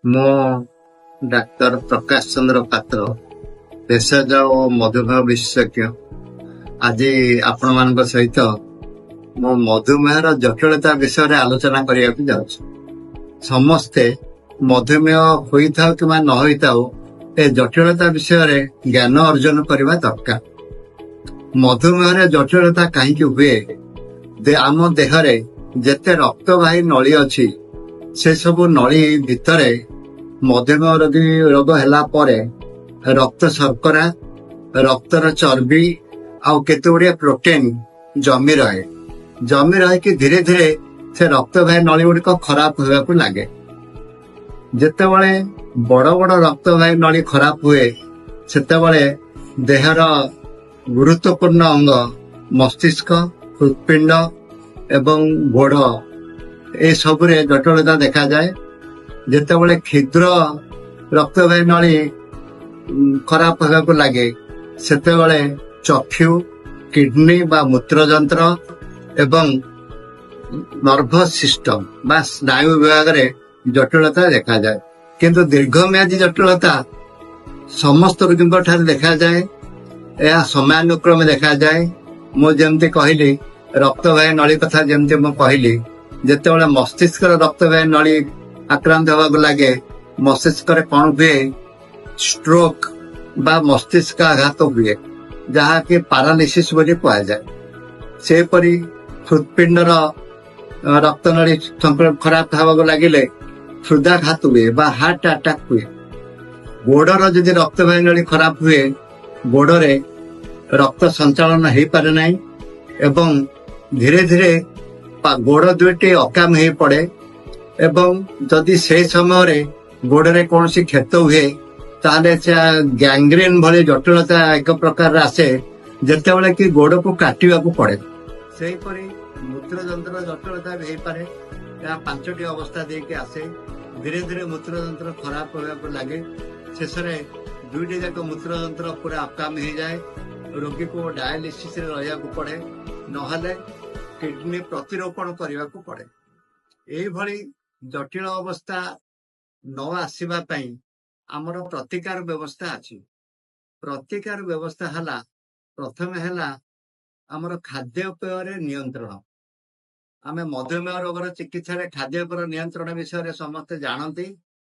ମୁଁ ଡାକ୍ତର ପ୍ରକାଶ ଚନ୍ଦ୍ର ପାତ୍ର, ଭେଷଜ ଓ ମଧୁମେହ ବିଶେଷଜ୍ଞ। ଆଜି ଆପଣମାନଙ୍କ ସହିତ ମୁଁ ମଧୁମେହର ଜଟିଳତା ବିଷୟରେ ଆଲୋଚନା କରିବାକୁ ଯାଉଛି। ସମସ୍ତେ ମଧୁମେହ ହୋଇଥାଉ କିମ୍ବା ନ ହୋଇଥାଉ, ଏ ଜଟିଳତା ବିଷୟରେ ଜ୍ଞାନ ଅର୍ଜନ କରିବା ଦରକାର। ମଧୁମେହରେ ଜଟିଳତା କାହିଁକି ହୁଏ? ଆମ ଦେହରେ ଯେତେ ରକ୍ତବାହୀ ନଳୀ ଅଛି, ସେ ସବୁ ନଳୀ ଭିତରେ ମଧୁମେହ ରୋଗ ହେଲା ପରେ ରକ୍ତ ଶର୍କରା, ରକ୍ତର ଚର୍ବି ଆଉ କେତେ ଗୁଡିଏ ପ୍ରୋଟିନ ଜମି ରହିକି ଧୀରେ ଧୀରେ ସେ ରକ୍ତବାହୀ ନଳୀ ଗୁଡିକ ଖରାପ ହେବାକୁ ଲାଗେ। ଯେତେବେଳେ ବଡ ବଡ ରକ୍ତବାହୀ ନଳୀ ଖରାପ ହୁଏ, ସେତେବେଳେ ଦେହର ଗୁରୁତ୍ୱପୂର୍ଣ୍ଣ ଅଙ୍ଗ ମସ୍ତିଷ୍କ, ହୃତ୍ପିଣ୍ଡ ଏବଂ ଗୋଡ ଏସବୁରେ ଜଟିଳତା ଦେଖାଯାଏ। ଯେତେବେଳେ କ୍ଷୁଦ୍ର ରକ୍ତବାହୀ ନଳୀ ଖରାପ ହେବାକୁ ଲାଗେ, ସେତେବେଳେ ଚକ୍ଷୁ, କିଡନୀ ବା ମୂତ୍ରଯନ୍ତ୍ର ଏବଂ ନର୍ଭସ ସିଷ୍ଟମ ବା ସ୍ନାୟୁ ବିଭାଗରେ ଜଟିଳତା ଦେଖାଯାଏ। କିନ୍ତୁ ଦୀର୍ଘମ୍ୟାଦୀ ଜଟିଳତା ସମସ୍ତ ରୋଗୀଙ୍କ ଠାରେ ଦେଖାଯାଏ। ଏହା ସମୟାନୁକ୍ରମେ ଦେଖାଯାଏ। ମୁଁ ଯେମିତି କହିଲି, ରକ୍ତବାହୀ ନଳୀ କଥା ଯେମିତି ମୁଁ କହିଲି, ଯେତେବେଳେ ମସ୍ତିଷ୍କର ରକ୍ତବାହୀ ନଳୀ ଆକ୍ରାନ୍ତ ହେବାକୁ ଲାଗେ, ମସ୍ତିଷ୍କରେ କଣ ହୁଏ? ଷ୍ଟ୍ରୋକ ବା ମସ୍ତିଷ୍କ ଆଘାତ ହୁଏ, ଯାହାକି ପାରାଲିସିସ୍ ବୋଲି କୁହାଯାଏ। ସେପରି ହୃତ୍ପିଣ୍ଡର ରକ୍ତନଳୀ ଖରାପ ହେବାକୁ ଲାଗିଲେ ହୃଦାଘାତ ହୁଏ ବା ହାର୍ଟ ଆଟାକ୍ ହୁଏ। ଗୋଡର ଯଦି ରକ୍ତବାହୀ ନଳୀ ଖରାପ ହୁଏ, ଗୋଡରେ ରକ୍ତ ସଞ୍ଚାଳନ ହେଇପାରେ ନାହିଁ ଏବଂ ଧୀରେ ଧୀରେ ଗୋଡ ଦୁଇଟି ଅକାମ ହେଇ ପଡେ। ଏବଂ ଯଦି ସେହି ସମୟରେ ଗୋଡରେ କୌଣସି କ୍ଷତ ହୁଏ, ତାହେଲେ ଗ୍ୟାଙ୍ଗ୍ରିନ୍ ଭଳି ଜଟିଳତା ଏକ ପ୍ରକାର ଆସେ, ଯେତେବେଳେ କି ଗୋଡକୁ କାଟିବାକୁ ପଡେ। ସେହିପରି ମୂତ୍ରଯନ୍ତ୍ର ଜଟିଳତା ବି ହେଇପାରେ। ଏହା 5ଟି ଅବସ୍ଥା ଦେଇକି ଆସେ। ଧୀରେ ଧୀରେ ମୂତ୍ରଯନ୍ତ୍ର ଖରାପ ହେବାକୁ ଲାଗେ। ଶେଷରେ 2ଟି ଯାକ ମୂତ୍ରଯନ୍ତ୍ର ପୁରା ଅକାମ ହେଇଯାଏ। ରୋଗୀକୁ ଡାୟାଲିସିସରେ ରହିବାକୁ ପଡେ, ନହେଲେ କିଡନୀ ପ୍ରତିରୋପଣ କରିବାକୁ ପଡେ। ଏଇଭଳି ଜଟିଳ ଅବସ୍ଥା ନ ଆସିବା ପାଇଁ ଆମର ପ୍ରତିକାର ବ୍ୟବସ୍ଥା ଅଛି। ପ୍ରତିକାର ବ୍ୟବସ୍ଥା ପ୍ରଥମେ ହେଲା ଆମର ଖାଦ୍ୟପେୟରେ ନିୟନ୍ତ୍ରଣ। ଆମେ ମଧୁମେହ ରୋଗର ଚିକିତ୍ସାରେ ଖାଦ୍ୟପେୟ ନିୟନ୍ତ୍ରଣ ବିଷୟରେ ସମସ୍ତେ ଜାଣନ୍ତି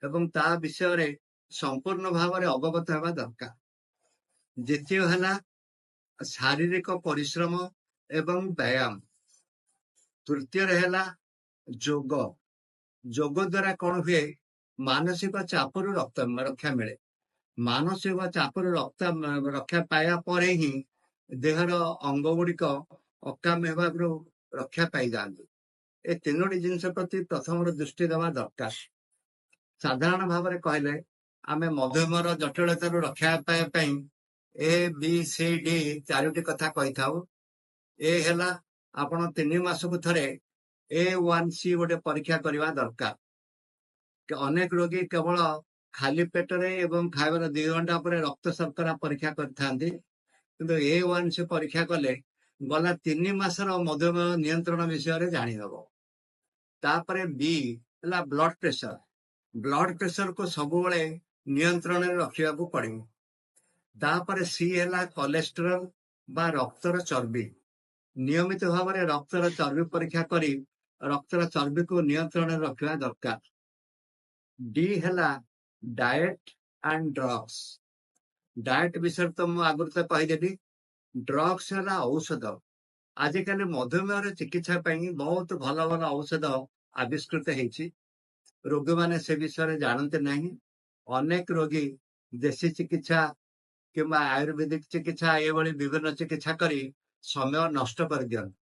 ଏବଂ ତା ବିଷୟରେ ସମ୍ପୂର୍ଣ୍ଣ ଭାବରେ ଅବଗତ ହେବା ଦରକାର। ଦ୍ୱିତୀୟ ହେଲା ଶାରୀରିକ ପରିଶ୍ରମ ଏବଂ ବ୍ୟାୟାମ। ତୃତୀୟରେ ହେଲା ଯୋଗ। ଯୋଗ ଦ୍ୱାରା କଣ ହୁଏ? ମାନସିକ ଚାପରୁ ରକ୍ଷା ମିଳେ। ମାନସିକ ଚାପରୁ ରକ୍ଷା ପାଇବା ପରେ ହିଁ ଦେହର ଅଙ୍ଗ ଗୁଡିକ ଅକାମ ହେବାରୁ ରକ୍ଷା ପାଇଯାଆନ୍ତି। ଏ 3ଟି ଜିନିଷ ପ୍ରତି ପ୍ରଥମରୁ ଦୃଷ୍ଟି ଦେବା ଦରକାର। ସାଧାରଣ ଭାବରେ କହିଲେ, ଆମେ ମଧୁମେହର ଜଟିଳତାରୁ ରକ୍ଷା ପାଇବା ପାଇଁ ABCD 4ଟି କଥା କହିଥାଉ। ଏ ହେଲା, ଆପଣ 3 ମାସକୁ ଥରେ A1C ଗୋଟେ ପରୀକ୍ଷା କରିବା ଦରକାର। ଅନେକ ରୋଗୀ କେବଳ ଖାଲି ପେଟରେ ଏବଂ ଖାଇବାର 2 ଘଣ୍ଟା ପରେ ରକ୍ତ ଶର୍କରା ପରୀକ୍ଷା କରିଥାନ୍ତି, କିନ୍ତୁ A1C ପରୀକ୍ଷା କଲେ ଗଲା 3 ମାସର ମଧୁମେହ ନିୟନ୍ତ୍ରଣ ବିଷୟରେ ଜାଣିହବ। ତାପରେ B ହେଲା ବ୍ଲଡ ପ୍ରେସର। ବ୍ଲଡ ପ୍ରେସରକୁ ସବୁବେଳେ ନିୟନ୍ତ୍ରଣରେ ରଖିବାକୁ ପଡିବ। ତାପରେ C ହେଲା କୋଲେଷ୍ଟ୍ରଲ ବା ରକ୍ତର ଚର୍ବି। ନିୟମିତ ଭାବରେ ରକ୍ତର ଚର୍ବି ପରୀକ୍ଷା କରି ରକ୍ତର ଚର୍ବିକୁ ନିୟନ୍ତ୍ରଣରେ ରଖିବା ଦରକାର। D ହେଲା ଡାଏଟ୍ ଆଣ୍ଡ ଡ୍ରଗ୍ସ। ଡାଏଟ୍ ବିଷୟରେ ତ ମୁଁ ଆଗରୁ ତ କହିଦେଲି। ଡ୍ରଗ୍ସ ହେଲା ଔଷଧ। ଆଜିକାଲି ମଧୁମେହର ଚିକିତ୍ସା ପାଇଁ ବହୁତ ଭଲ ଭଲ ଔଷଧ ଆବିଷ୍କୃତ ହେଇଛି। ରୋଗୀମାନେ ସେ ବିଷୟରେ ଜାଣନ୍ତି ନାହିଁ। ଅନେକ ରୋଗୀ ଦେଶୀ ଚିକିତ୍ସା କିମ୍ବା ଆୟୁର୍ବେଦିକ ଚିକିତ୍ସା ଏଭଳି ବିଭିନ୍ନ ଚିକିତ୍ସା କରି ସମୟ ନଷ୍ଟ କରିଦିଅନ୍ତି।